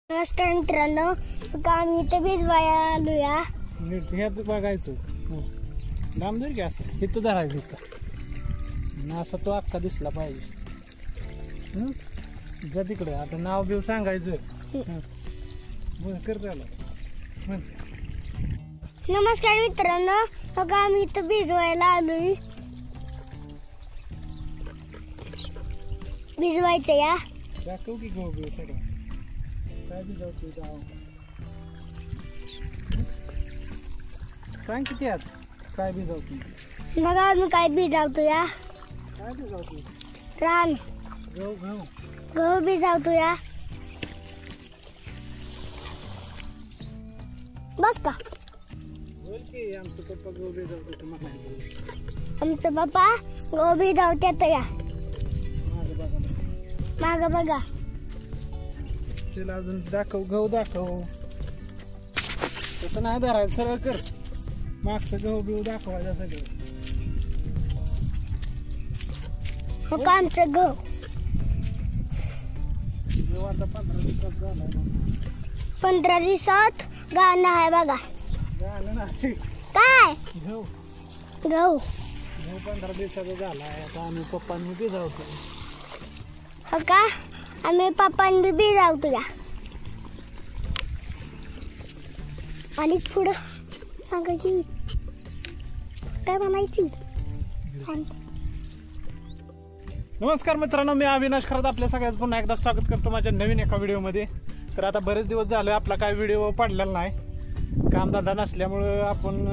नमस्कार मित्रांनो, आम्ही इथे भिजवायला आलोया. नीट ह्यात बघायचं. लांब जर की असं इथं धरायचं इथं असा तो अख्खा दिसला पाहिजे. जा तिकडे आता नाव बिव सांगायचं. कर त्याला. नमस्कार मित्रांनो, आम्ही इथे भिजवायला आलोय. भिजवायचं या. दाखव की गहू बिव सगळं काय भिजवतो जाऊ सांग किती आज काय भिजवतो. मग आम्ही काय भिजवतो या. काय भिजवतो. रान गहू गहू गहू भिजवतो या. बस का बोल की आमचं पप्पा गहू भिजवतो तुम्हाला. आमचं पप्पा गहू भिजवतात या. माझं बघा मागं बघा. चल अजून दाखव गहू दाखव. तसं नाही धरायचं सरळ कर. मागचं गहू बिहू दाखवायचं सगळं. मग आमचं गहू गहू आता 15 दिवसात झालाय. 15 दिवसात गाणं आहे बघा. झालं नाही काय गहू गहू गहू 15 दिवसाचा झालाय. आता आम्ही पप्पांनी भिजवतो. हो का आम्ही पप्पांनी भिजवतो या. आणि पुढं सांगायची काय म्हणायची. नमस्कार मित्रांनो, मी अविनाश खरात आपल्या सगळ्यांचं पुन्हा एकदा स्वागत करतो माझ्या नवीन एका व्हिडिओमध्ये. तर आता बरेच दिवस झाले आपला काय व्हिडिओ पडलेला नाही. कामधंदा नसल्यामुळं आपण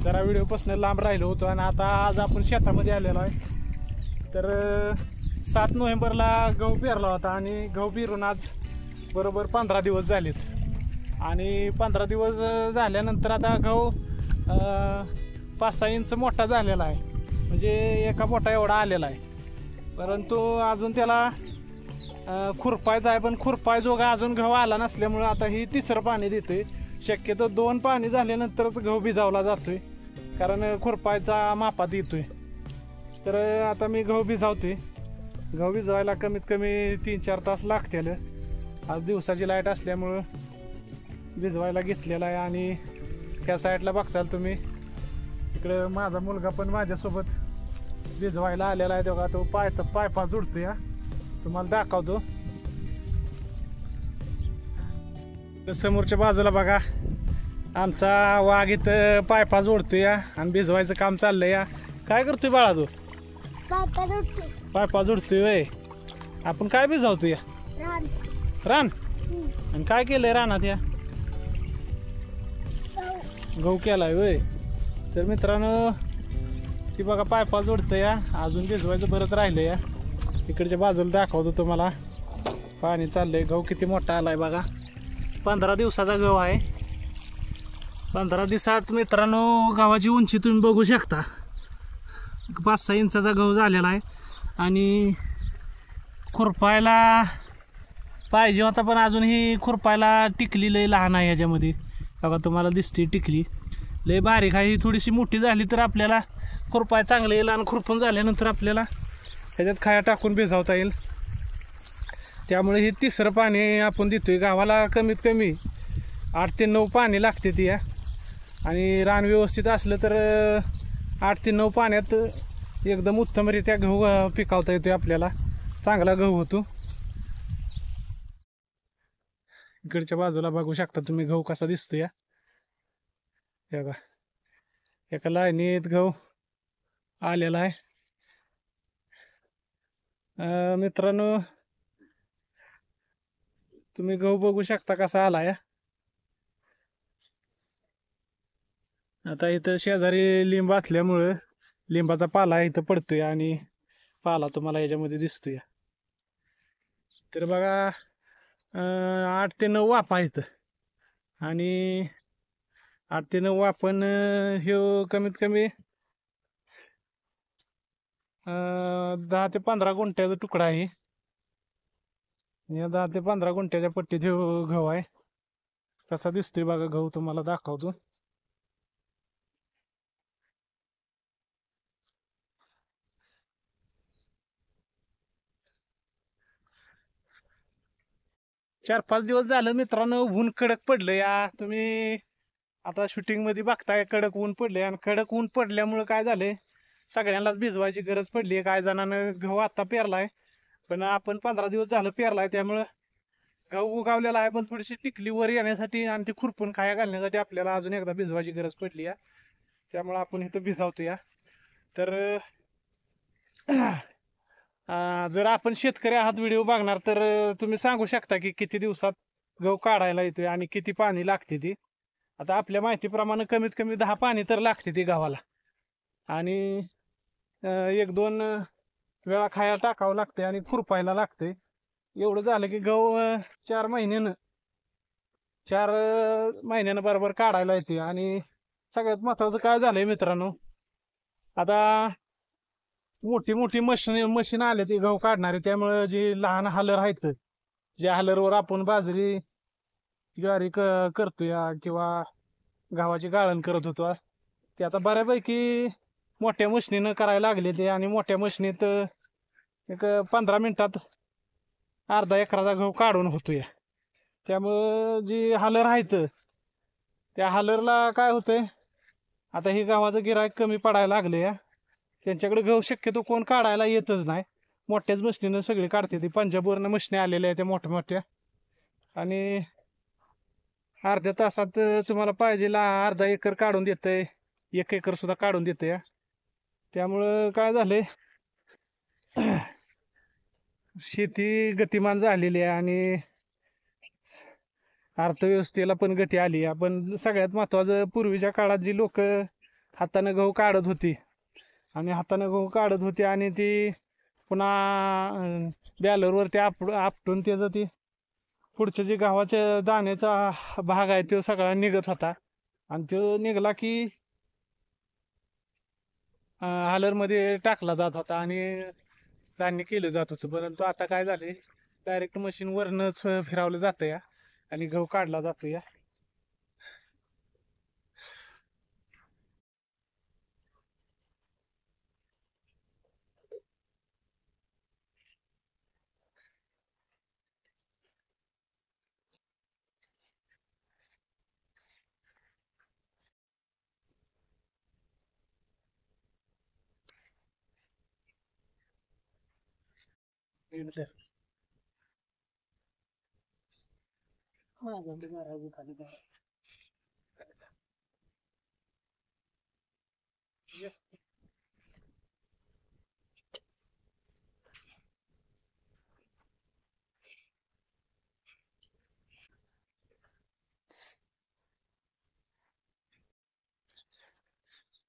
जरा व्हिडिओपासून लांब राहिलो होतो. आणि आता आज आपण शेतामध्ये आलेलो आहे. तर 7 नोव्हेंबरला गहू पेरला होता आणि गहू पेरून आज बरोबर 15 दिवस झालेत. आणि 15 दिवस झाल्यानंतर आता गहू 5-6 इंच मोठा झालेला आहे. म्हणजे एका बोटा एवढा आलेला आहे. परंतु अजून त्याला खुरपायचा आहे. पण खुरपायजोगा अजून गहू आला नसल्यामुळं आता ही तिसरं पाणी देतोय. शक्यतो 2 पाणी झाल्यानंतरच गहू भिजावला जातोय, कारण खुरपायचा मापात येतोय. तर आता मी गहू भिजावतोय. गहू भिजवायला कमीत कमी 3-4 तास लागतील. आज दिवसाची लाईट असल्यामुळं भिजवायला घेतलेला आहे. आणि त्या साईडला बघसाल तुम्ही, इकडे माझा मुलगा पण माझ्यासोबत भिजवायला आलेला आहे. तेव्हा तो पायपा जुडतो या, तुम्हाला दाखवतो. समोरच्या बाजूला बघा आमचा वाघ इथं पायपा जोडतोय या आणि भिजवायचं काम चाललंय या. काय करतोय बाळा तू. पायपा जोडतोय वय. आपण काय भिजवतो या रान. आणि काय केलंय रानात या. गहू केलाय वय. तर मित्रांनो ती बघा पायपा जोडतोय या. अजून भिजवायचं बरंच राहिलं या. इकडच्या बाजूला दाखवतो तुम्हाला. पाणी चाललंय. गहू किती मोठा आलाय बघा. 15 दिवसाचा गहू आहे. 15 दिवसात मित्रांनो गव्हाची उंची तुम्ही बघू शकता. 5-6 इंचाचा गहू झालेला आहे. आणि खुरपायला पाहिजे होता, पण अजून ही खुरपायला टिकली लय लहान आहे. ह्याच्यामध्ये बघा तुम्हाला दिसते टिकली लय बारीक आहे. ही थोडीशी मोठी झाली तर आपल्याला खुरपाय चांगलं येईल. आणि खुरपून झाल्यानंतर आपल्याला ह्याच्यात खाया टाकून भिजवता येईल. त्यामुळे हे तिसरं पाणी आपण देतोय. गावाला कमीत कमी 8 ते 9 पाणी लागते ती. आणि रान व्यवस्थित असलं तर 8 ते 9 पाण्यात एकदम उत्तमरित्या गहू पिकावता येतोय. आपल्याला चांगला गहू होतो. इकडच्या बाजूला बघू शकता तुम्ही गहू कसा दिसतोय. बघा एका लाईनीत गहू आलेला आहे. मित्रांनो तुम्ही गहू बघू शकता कसा आला या. आता इथं शेजारी लिंब असल्यामुळं लिंबाचा पाला इथं पडतोय आणि पाला तुम्हाला याच्यामध्ये दिसतोय. तर बघा 8 ते 9 वाफा इथं. आणि 8 ते 9 वाफन ह्यो कमीत कमी 10 ते 15 गुंठ्याचा तुकडा आहे. या 10 ते 15 गुंठ्याच्या पट्टीत ह्यो गहू आहे. कसा दिसतोय बघा गहू तुम्हाला दाखवतो. 4-5 दिवस झालं मित्रांनो ऊन कडक पडलं या. तुम्ही आता शूटिंग मध्ये बघताय कडक ऊन पडले आणि कडक ऊन पडल्यामुळे काय झाले सगळ्यांनाच भिजवायची गरज पडली. काय जणांना गहू आता पेरलाय पण आपण 15 दिवस झालं पेरलाय त्यामुळं गहू उगावलेला आहे पण थोडीशी टिकली वर येण्यासाठी आणि ती खुरपून खाया घालण्यासाठी आपल्याला अजून एकदा भिजवायची गरज पडली या. त्यामुळे आपण इथं भिजवतो या. तर जर आपण शेतकरी आहात व्हिडिओ बघणार तर तुम्ही सांगू शकता की किती दिवसात गहू काढायला येतोय आणि किती पाणी लागते ती. आता आपल्या माहितीप्रमाणे कमीत कमी 10 पाणी तर लागते ती गव्हाला आणि 1-2 वेळा खायला टाकावं लागते आणि खुरपायला लागते. एवढं झालं की गहू 4 महिन्यानं बरोबर काढायला येते. आणि सगळ्यात महत्वाचं काय झालंय मित्रांनो आता मोठी मोठी मशीन आले ती गहू काढणारे त्यामुळे जी लहान हलर आहेत ज्या हलरवर आपण बाजरी ज्वारी करतोय किंवा गव्हाची गाळण करत होतो ते आता बऱ्यापैकी मोठ्या मशनीनं करायला लागले ते. आणि मोठ्या मशनीत एक 15 मिनिटात अर्धा एकराचा गहू काढून होतोय. त्यामुळं जी हलर आहेत त्या हलरला काय होतंय आता ही गव्हाचं गिराईक कमी पडायला लागले या. त्यांच्याकडे गहू शक्यतो कोण काढायला येतच नाही. मोठ्याच मशनीनं सगळी काढते ती. पंजाबवरनं मशनी आलेल्या आहेत त्या मोठ्या मोठ्या आणि अर्ध्या तासात तुम्हाला पाहिजे अर्धा एकर काढून देतंय 1 एकर सुद्धा काढून देतंय. त्यामुळं काय झालंय शेती गतिमान झालेली आहे आणि अर्थव्यवस्थेला पण गती आली. आपण सगळ्यात महत्वाचं पूर्वीच्या काळात जी लोक हाताने गहू काढत होती आणि ती पुन्हा बॅलरवरती आपटून त्याचं ती पुढच्या जे गव्हाच्या दाण्याचा भाग आहे तो सगळा निघत होता आणि तो निघला की हालरमध्ये टाकला जात होता आणि धान्य केलं जात होतं. परंतु आता काय झाले डायरेक्ट मशीन वरनच फिरवलं जातं या आणि गहू काढला जातो या.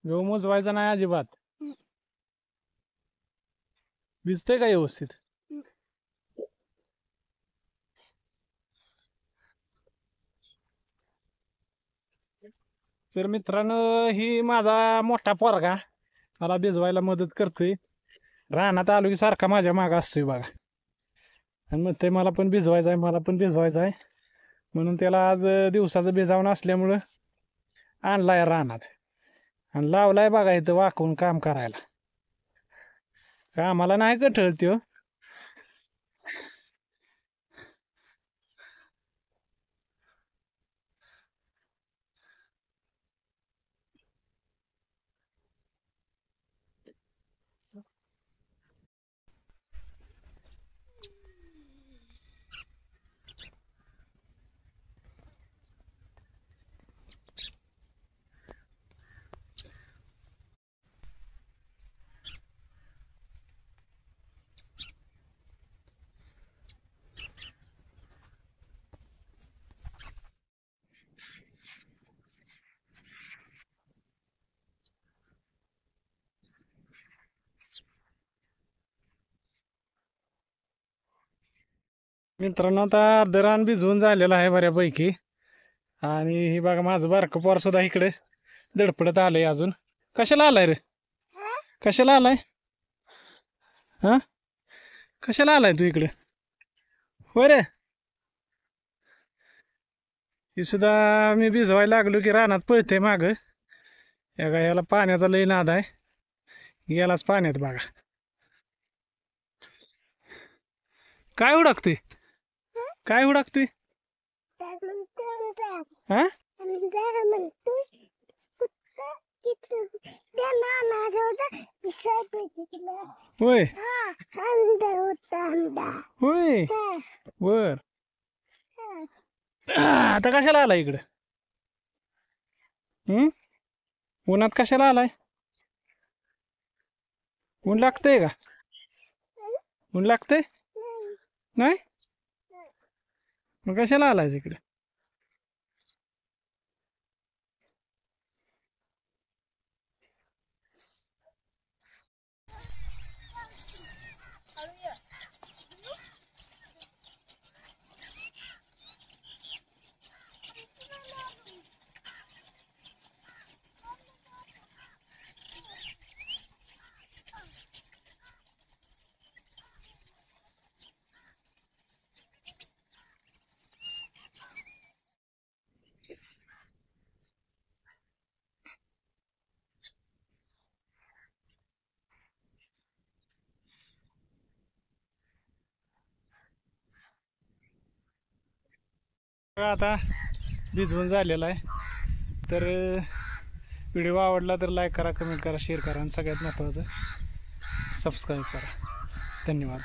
गहू मोजवायचा नाही अजिबात. भिजते का व्यवस्थित? तर मित्रांनो ही माझा मोठा पोरगा मला भिजवायला मदत करतोय. रानात आलो की सारखा माझ्या माग असतोय बघा आणि मग ते मला पण भिजवायचं आहे म्हणून त्याला आज दिवसाचं भिजावणं असल्यामुळं आणलाय रानात आणि लावलाय बघा इथं वाकून काम करायला. कामाला नाही कठळ त्यो. मित्रांनो आता अर्धं रान भिजवून झालेलं आहे बऱ्यापैकी आणि हे बघा माझं बारकं पोर सुद्धा इकडे धडपडत आलंय अजून. कशाला आलाय रे? कशाला आलाय? हा कशाला आलाय तू इकडे? होय रे. ही सुद्धा मी भिजवायला लागलो की रानात पळते माग. याला पाण्याचा लई नाद आहे. गेलाच पाण्यात बघा. काय उडकतोय? काय हुडाकतोय? हा होय होय बर. आता कशाला आलाय इकडं? उन्हात कशाला आलाय? ऊन लागतंय का? ऊन लागतंय नाही? मग कशाला आलाय इकडे? आता भिजवून झालेला आहे. तर व्हिडिओ आवडला तर लाईक करा, कमेंट करा, शेअर करा आणि सगळ्यात महत्त्वाचं सबस्क्राईब करा. धन्यवाद.